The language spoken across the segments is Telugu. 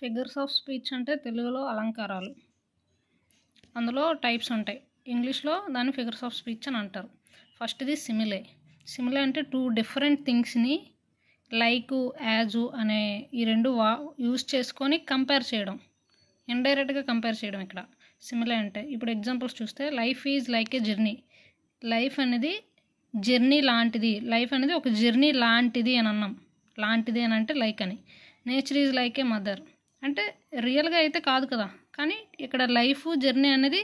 ఫిగర్స్ ఆఫ్ స్పీచ్ అంటే తెలుగులో అలంకారాలు. అందులో టైప్స్ ఉంటాయి. ఇంగ్లీష్లో దాన్ని ఫిగర్స్ ఆఫ్ స్పీచ్ అని అంటారు. ఫస్ట్ది సిమిలే. సిమిలే అంటే టూ డిఫరెంట్ థింగ్స్ని లైకు, యాజు అనే ఈ రెండు యూజ్ చేసుకొని కంపేర్ చేయడం, ఇండైరెక్ట్గా కంపేర్ చేయడం. ఇక్కడ సిమిలే అంటే ఇప్పుడు ఎగ్జాంపుల్స్ చూస్తే life is like A journey. Life అనేది జర్నీ లాంటిది. లైఫ్ అనేది ఒక జర్నీ లాంటిది అని అన్నాం. లాంటిది అని అంటే లైక్ అని. Nature is like a mother అంటే రియల్గా అయితే కాదు కదా, కానీ ఇక్కడ లైఫ్ జర్నీ అనేది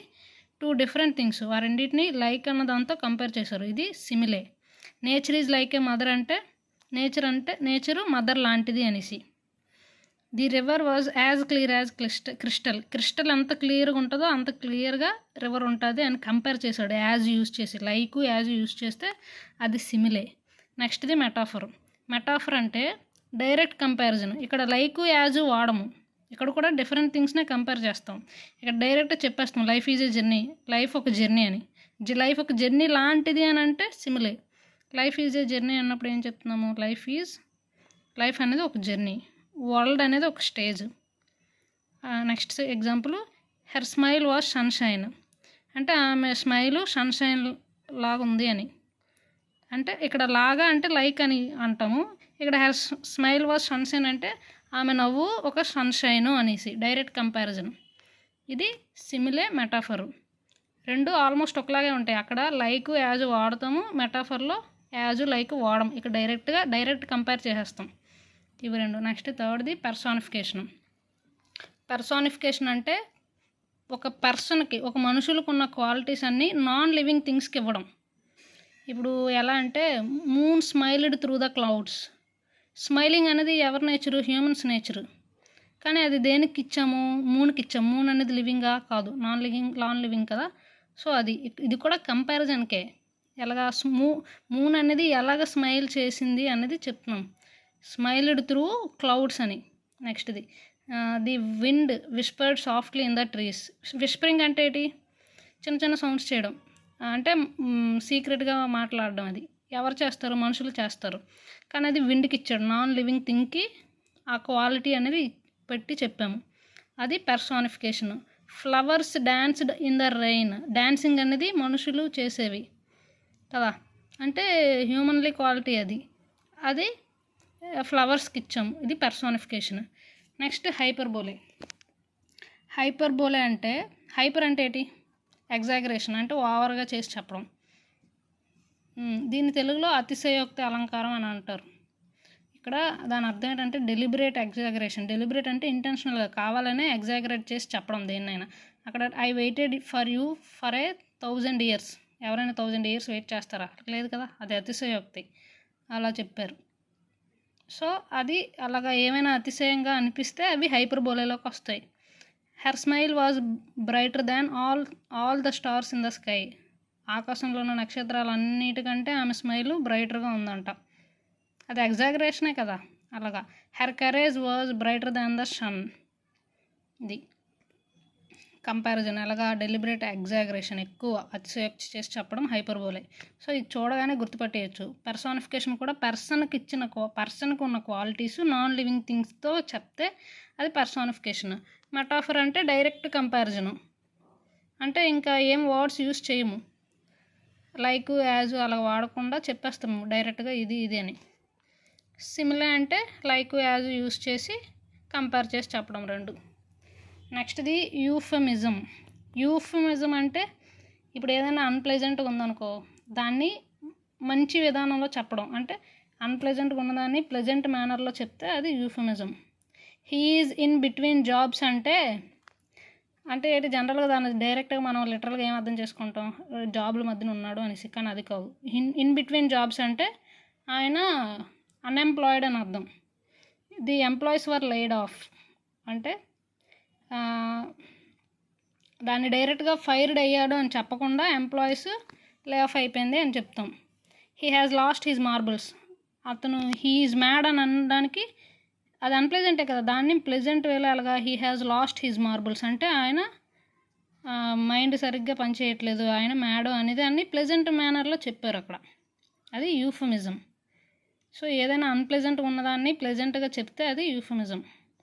టూ డిఫరెంట్ థింగ్స్. వారెండింటిని లైక్ అన్న దాంతో కంపేర్ చేశారు. ఇది simile. Nature is like a mother అంటే నేచరు మదర్ లాంటిది అనేసి. The river was as clear as crystal. Crystal ఎంత క్లియర్గా ఉంటుందో అంత క్లియర్గా రివర్ ఉంటుంది అని కంపేర్ చేశాడు యాజ్ యూజ్ చేసి. లైక్ యాజ్ యూజ్ చేస్తే అది సిమిలే. నెక్స్ట్ది మెటాఫర్. మెటాఫర్ అంటే డైరెక్ట్ కంపారిజన్. ఇక్కడ లైక్ యాజ్ వాడము, ఇక్కడ కూడా డిఫరెంట్ థింగ్స్నే కంపేర్ చేస్తాం. ఇక్కడ డైరెక్ట్ చెప్పేస్తాం life is a journey, life ఒక జర్నీ అని. లైఫ్ ఒక జర్నీ లాంటిది అని అంటే simile. Life is a journey అన్నప్పుడు ఏం చెప్తున్నాము? లైఫ్ అనేది ఒక జర్నీ, వరల్డ్ అనేది ఒక stage. Next example, her smile was sunshine అంటే ఆమె స్మైలు సన్షైన్ లాగా ఉంది అని. అంటే ఇక్కడ లాగా అంటే లైక్ అని అంటాము. ఇక్కడ హెర్ స్మైల్ వాజ్ సన్షైన్ అంటే ఆమె నవ్వు ఒక సన్షైను అనేసి డైరెక్ట్ కంపారిజన్. ఇది సిమిలే, మెటాఫరు. రెండు ఆల్మోస్ట్ ఒకలాగే ఉంటాయి. అక్కడ లైక్ యాజ్ వాడతాము, మెటాఫర్లో యాజ్ లైక్ వాడము. ఇక్కడ డైరెక్ట్ కంపేర్ చేసేస్తాం ఇవి రెండు. Next థర్డ్ది personification. పర్సానిఫికేషన్ అంటే ఒక పర్సన్కి, ఒక మనుషులకు ఉన్న క్వాలిటీస్ అన్నీ నాన్ లివింగ్ థింగ్స్కి ఇవ్వడం. ఇప్పుడు ఎలా అంటే moon smiled through the clouds. Smiling అనేది ఎవరి నేచరు? Humans nature. కానీ అది దేనికి ఇచ్చాము? మూన్కి ఇచ్చాము. మూన్ అనేది లివింగా? కాదు, నాన్ లివింగ్ కదా. సో ఇది కూడా కంపారిజన్కే. ఎలాగా మూన్ అనేది ఎలాగ స్మైల్ చేసింది అనేది చెప్తున్నాం. స్మైల్డ్ త్రూ క్లౌడ్స్ అని. నెక్స్ట్ది the wind whispered softly in the trees. Whispering అంటే ఏంటి? చిన్న చిన్న సౌండ్స్ చేయడం, అంటే సీక్రెట్గా మాట్లాడడం. అది ఎవరు చేస్తారు? మనుషులు చేస్తారు. కానీ అది విండ్కి ఇచ్చాడు, నాన్ లివింగ్ థింగ్కి ఆ క్వాలిటీ అనేది పెట్టి చెప్పాము. అది personification. Flowers danced in the rain. Dancing అనేది మనుషులు చేసేవి కదా, అంటే హ్యూమన్లీ క్వాలిటీ అది ఫ్లవర్స్కి ఇచ్చాము. ఇది పర్సానిఫికేషన్. నెక్స్ట్ హైపర్బోలే. హైపర్బోలే అంటే హైపర్ అంటే ఏంటి? ఎగ్జాగరేషన్ అంటే ఓవర్గా చేసి చెప్పడం. దీన్ని తెలుగులో అతిశయోక్తి అలంకారం అని అంటారు. ఇక్కడ దాని అర్థం ఏంటంటే డెలిబరేట్ ఎగ్జాగరేషన్. డెలిబరేట్ అంటే ఇంటెన్షనల్గా కావాలనే ఎగ్జాగరేట్ చేసి చెప్పడం దేన్నైనా. అక్కడ I waited for you for a 1000 years. ఎవరైనా 1000 years వెయిట్ చేస్తారా? లేదు కదా, అది అతిశయోక్తి. అలా చెప్పారు. సో అది అలాగా ఏమైనా అతిశయంగా అనిపిస్తే అవి హైపర్బోలేలోకి వస్తాయి. Her smile was brighter than all the stars in the sky. ఆకాశంలో ఉన్న నక్షత్రాలన్నిటికంటే ఆమె స్మైల్ బ్రైటర్గా ఉందంట. అది ఎగ్జాగరేషనే కదా. అలాగా her courage was brighter than the sun. ఇది కంపారిజన్. ఎలాగా? డెలిబరేట్ ఎగ్జాగరేషన్, ఎక్కువ అతిశయోక్తి చేసి చెప్పడం హైపర్బోలే. సో ఇది చూడగానే గుర్తుపట్టేయచ్చు. పర్సానిఫికేషన్ కూడా పర్సన్కి ఉన్న క్వాలిటీస్ నాన్ లివింగ్ థింగ్స్తో చెప్తే అది పర్సానిఫికేషన్. మెటాఫర్ అంటే డైరెక్ట్ కంపారిజను, అంటే ఇంకా ఏం వర్డ్స్ యూస్ చేయము. లైక్ యాజ్ అలా వాడకుండా చెప్పేస్తాము డైరెక్ట్గా ఇది అని. సిమిలే అంటే లైక్ యాజ్ యూస్ చేసి కంపేర్ చేసి చెప్పడం రెండు. నెక్స్ట్ది యూఫెమిజం. యూఫెమిజం అంటే ఇప్పుడు ఏదైనా అన్ప్లెజెంట్గా ఉందనుకో, దాన్ని మంచి విధానంలో చెప్పడం. అంటే అన్ప్లెజెంట్గా ఉన్నదాన్ని ప్లెజెంట్ మేనర్లో చెప్తే అది euphemism. He is in between jobs అంటే ఏంటి? జనరల్గా దాన్ని డైరెక్ట్గా మనం లిటరల్గా ఏం అర్థం చేసుకుంటాం? జాబ్ల మధ్యన ఉన్నాడు అనేసి. కానీ అది కాదు. ఇన్ బిట్వీన్ జాబ్స్ అంటే ఆయన అన్ఎంప్లాయిడ్ అని అర్థం. The employees were laid of అంటే దాన్ని డైరెక్ట్గా ఫైర్డ్ అయ్యాడు అని చెప్పకుండా ఎంప్లాయీస్ లే ఆఫ్ అయిపోయింది అని చెప్తాం. He has lost his marbles. అతను హీ ఈజ్ మ్యాడ్ అని అనడానికి అది అన్ప్లెజెంటే కదా, దాన్ని ప్లెజెంట్ వేలో అలాగా he has lost his marbles అంటే ఆయన మైండ్ సరిగ్గా పనిచేయట్లేదు, ఆయన మ్యాడ్ అనేది అన్ని ప్లెజెంట్ మేనర్లో చెప్పారు అక్కడ. అది యూఫెమిజం. సో ఏదైనా అన్ప్లెజెంట్గా ఉన్నదాన్ని ప్లెజెంట్గా చెప్తే అది యూఫెమిజం.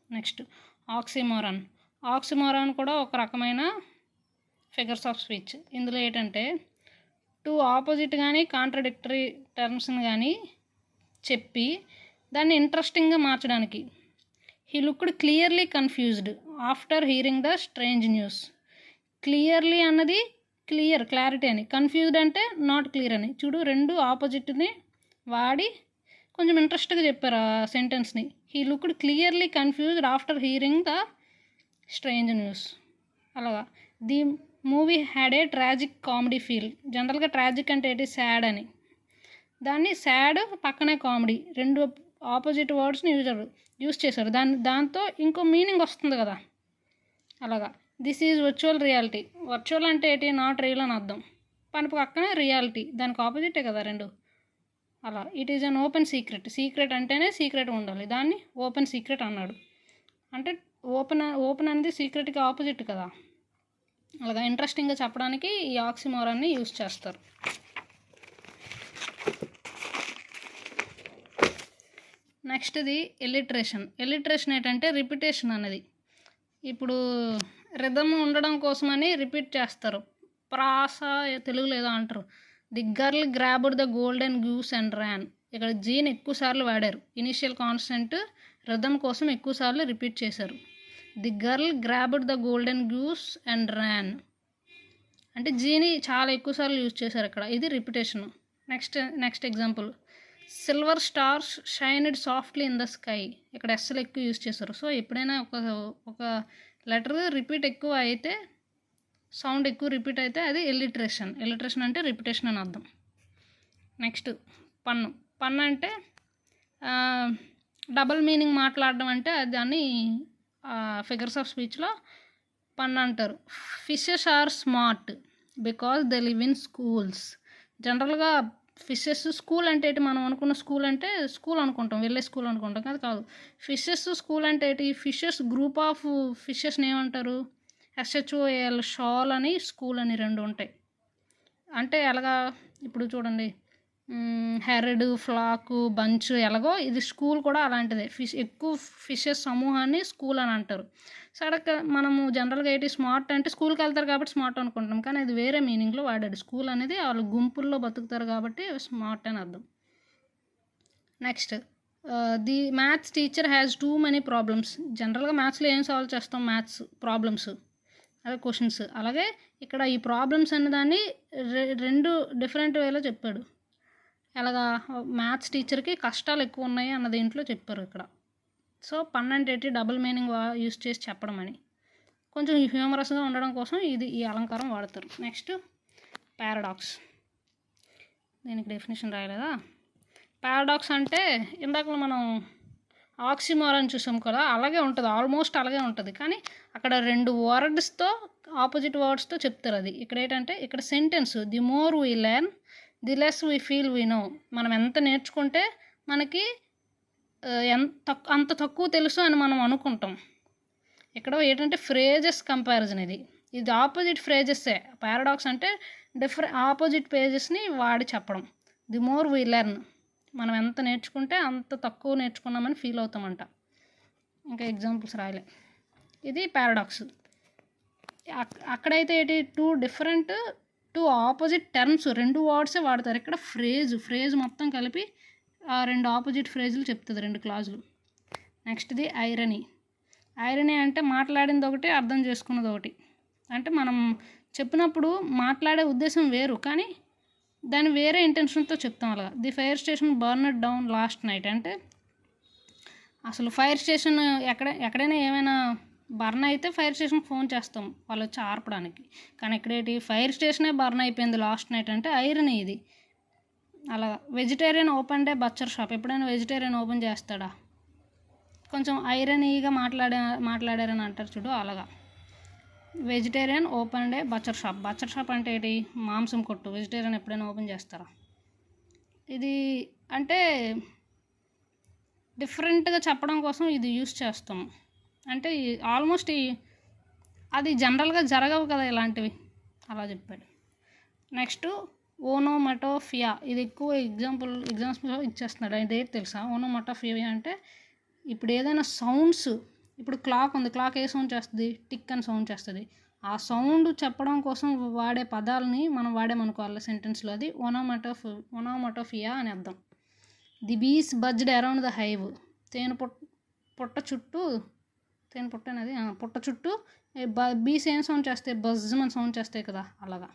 Next oxymoron. ఆక్సిమోరాన్ కూడా ఒక రకమైన ఫిగర్స్ ఆఫ్ స్పీచ్. ఇందులో ఏంటంటే టూ ఆపోజిట్ కానీ కాంట్రడిక్టరీ టర్మ్స్ని కానీ చెప్పి దాన్ని ఇంట్రెస్టింగ్గా మార్చడానికి. He looked clearly confused after hearing the strange news. Clearly అన్నది క్లారిటీ అని, కన్ఫ్యూజ్డ్ అంటే నాట్ క్లియర్ అని. చూడు, రెండు ఆపోజిట్ని వాడి కొంచెం ఇంట్రెస్ట్గా చెప్పారు ఆ సెంటెన్స్ని. He looked clearly confused after hearing the strange news. అలాగా. The movie had a tragic comedy feel. జనరల్గా ట్రాజిక్ అంటే ఏంటి, సాడ్ అని. దాన్ని సాడ్ పక్కనే కామెడీ, రెండు ఆపోజిట్ వర్డ్స్ని యూజ్ చేశారు. దాంతో ఇంకో మీనింగ్ వస్తుంది కదా. అలాగా. This is virtual reality. Virtual అంటే ఏంటి, నాట్ రియల్ అని అర్థం. పక్కనే రియాలిటీ, దానికి ఆపోజిటే కదా రెండు. అలా. It is an open secret. Secret అంటేనే సీక్రెట్ ఉండాలి, దాన్ని ఓపెన్ సీక్రెట్ అన్నాడు. అంటే ఓపెన్ అనేది సీక్రెట్కి ఆపోజిట్ కదా. అలాగా ఇంట్రెస్టింగ్గా చెప్పడానికి ఈ ఆక్సిమోరాన్ని యూజ్ చేస్తారు. నెక్స్ట్ది ఎలిట్రేషన్. ఎలిట్రేషన్ ఏంటంటే రిపిటేషన్ అనేది. ఇప్పుడు రిథమ్ ఉండడం కోసమని రిపీట్ చేస్తారు. ప్రాస తెలుగులో ఏదో అంటారు. The girl grabbed the golden goose and ran. ఇక్కడ జీని ఎక్కువసార్లు వాడారు. ఇనిషియల్ కాన్స్టెంట్ రిథమ్ కోసం ఎక్కువసార్లు రిపీట్ చేశారు. The girl grabbed the golden goose and ran అంటే జీని చాలా ఎక్కువసార్లు యూజ్ చేశారు ఇక్కడ. ఇది repetition. Next example, silver stars shined softly in the sky. ఇక్కడ ఎస్ఎల్ ఎక్కువ యూజ్ చేశారు. సో ఎప్పుడైనా ఒక లెటర్ రిపీట్ ఎక్కువ అయితే, సౌండ్ ఎక్కువ రిపీట్ అయితే అది ఎలిట్రేషన్. ఎలిట్రేషన్ అంటే రిపిటేషన్ అని అర్థం. నెక్స్ట్ పన్ను అంటే డబల్ మీనింగ్ మాట్లాడడం అంటే దాన్ని ఫిగర్స్ ఆఫ్ స్పీచ్లో పన్ను అంటారు. Fishes are smart because they live in schools. జనరల్గా ఫిషెస్ స్కూల్ అంటే ఏంటి, మనం అనుకున్న స్కూల్ అంటే స్కూల్ అనుకుంటాం, వెళ్ళే స్కూల్ అనుకుంటాం కదా. కాదు, ఫిషెస్ స్కూల్ అంటే ఏంటి, ఫిషెస్ గ్రూప్ ఆఫ్ ఫిషెస్ని ఏమంటారు, SHOAL, షాల్ అని స్కూల్ అని రెండు ఉంటాయి. అంటే ఎలాగా, ఇప్పుడు చూడండి, హెరడ్, ఫ్లాక్, బంచ్ ఎలాగో ఇది స్కూల్ కూడా అలాంటిదే. ఎక్కువ ఫిషెస్ సమూహాన్ని స్కూల్ అని అంటారు. సడక్ మనము జనరల్గా ఏంటి, స్మార్ట్ అంటే స్కూల్కి వెళ్తారు కాబట్టి స్మార్ట్ అనుకుంటాం, కానీ అది వేరే మీనింగ్లో వాడాడు. స్కూల్ అనేది వాళ్ళు గుంపుల్లో బతుకుతారు కాబట్టి స్మార్ట్ అని అర్థం. Next, the maths teacher has too many problems. జనరల్గా మ్యాథ్స్లో ఏం సాల్వ్ చేస్తాం, మ్యాథ్స్ ప్రాబ్లమ్స్, అదే క్వశ్చన్స్. అలాగే ఇక్కడ ఈ ప్రాబ్లమ్స్ అనే దాన్ని రెండు డిఫరెంట్ వేలో చెప్పాడు. ఎలాగా, మ్యాథ్స్ టీచర్కి కష్టాలు ఎక్కువ ఉన్నాయి అన్న దీంట్లో చెప్పారు ఇక్కడ. సో పన్ను అంటే డబుల్ మీనింగ్ యూజ్ చేసి చెప్పడం అని, కొంచెం హ్యూమరస్గా ఉండడం కోసం ఈ అలంకారం వాడతారు. Next paradox. దీనికి డెఫినేషన్ రాయలేదా. పారాడాక్స్ అంటే ఇందాక మనం ఆక్సిమోరాన్ చూసాం కదా, అలాగే ఉంటుంది, ఆల్మోస్ట్ అలాగే ఉంటుంది. కానీ అక్కడ రెండు వర్డ్స్తో ఆపోజిట్ వర్డ్స్తో చెప్తారు. అది ఇక్కడ ఏంటంటే, ఇక్కడ sentence, the more we learn the less we feel we know. మనం ఎంత నేర్చుకుంటే మనకి అంత తక్కువ తెలుసు అని మనం అనుకుంటాం. ఇక్కడ ఏంటంటే ఫ్రేజెస్ కంపారిజన్. ఇది ఆపోజిట్ ఫ్రేజెస్సే. పారాడాక్స్ అంటే ఆపోజిట్ పేజెస్ని వాడి చెప్పడం. ది మోర్ వీ లెర్న్, మనం ఎంత నేర్చుకుంటే అంత తక్కువ నేర్చుకున్నామని ఫీల్ అవుతామంట. ఇంకా ఎగ్జాంపుల్స్ రాయలే. ఇది పారాడాక్స్. అక్కడైతే ఏంటి, టూ ఆపోజిట్ టర్మ్స్, రెండు వర్డ్సే వాడతారు. ఇక్కడ ఫ్రేజ్ మొత్తం కలిపి ఆ రెండు ఆపోజిట్ ఫ్రేజులు చెప్తుంది, రెండు క్లాజులు. నెక్స్ట్ది ఐరనీ. ఐరనీ అంటే మాట్లాడింది ఒకటి, అర్థం చేసుకున్నది ఒకటి. అంటే మనం చెప్పినప్పుడు మాట్లాడే ఉద్దేశం వేరు, కానీ దాన్ని వేరే ఇంటెన్షన్తో చెప్తాం. అలాగా. The fire station burned down last night అంటే అసలు ఫైర్ స్టేషన్ ఎక్కడైనా ఏమైనా బర్న్ అయితే ఫైర్ స్టేషన్కి ఫోన్ చేస్తాం వాళ్ళు వచ్చి ఆర్పడానికి. కానీ ఇక్కడేంటి, ఫైర్ స్టేషనే బర్న్ అయిపోయింది లాస్ట్ నైట్ అంటే ఐరనీ ఇది. అలా. Vegetarian open day బచ్చర్ shop. ఎప్పుడైనా వెజిటేరియన్ ఓపెన్ చేస్తాడా, కొంచెం ఐరనీగా మాట్లాడారని అంటారు చూడు, అలాగా. Vegetarian open day బచ్చర్ shop. బచ్చర్ shop అంటే ఏంటి, మాంసం కొట్టు. వెజిటేరియన్ ఎప్పుడైనా ఓపెన్ చేస్తారా. ఇది అంటే డిఫరెంట్గా చెప్పడం కోసం ఇది యూస్ చేస్తాం. అంటే ఆల్మోస్ట్ అది జనరల్గా జరగవు కదా ఇలాంటివి, అలా చెప్పాడు. నెక్స్ట్ ఓనోమటోఫియా. ఇది ఎక్కువ ఎగ్జామ్స్లో ఇచ్చేస్తున్నాడు. అది ఏంటి తెలుసా, ఓనోమటోఫియా అంటే ఇప్పుడు ఏదైనా సౌండ్స్, ఇప్పుడు క్లాక్ ఉంది, క్లాక్ ఏ సౌండ్ చేస్తుంది? టిక్ అని సౌండ్ చేస్తుంది. ఆ సౌండ్ చెప్పడం కోసం వాడే పదాలని మనం వాడేమనుకోవాలి సెంటెన్స్లో, అది ఒనోమాటోఫియా అని అర్థం. ది బీస్ బజ్డ్ అరౌండ్ ద హైవ్. తేనె పుట్ట చుట్టూ పుట్ట చుట్టూ బీస్ ఏం సౌండ్ చేస్తాయి? బజ్ అని సౌండ్ చేస్తాయి కదా, అలాగా.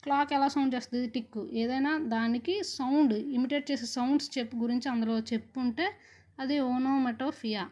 క్లాక్ ఎలా సౌండ్ చేస్తుంది? టిక్కు. ఏదైనా దానికి సౌండ్ ఇమిటేట్ చేసే సౌండ్స్ గురించి అందులో చెప్పుంటే అది ఓనోమాటోఫియా.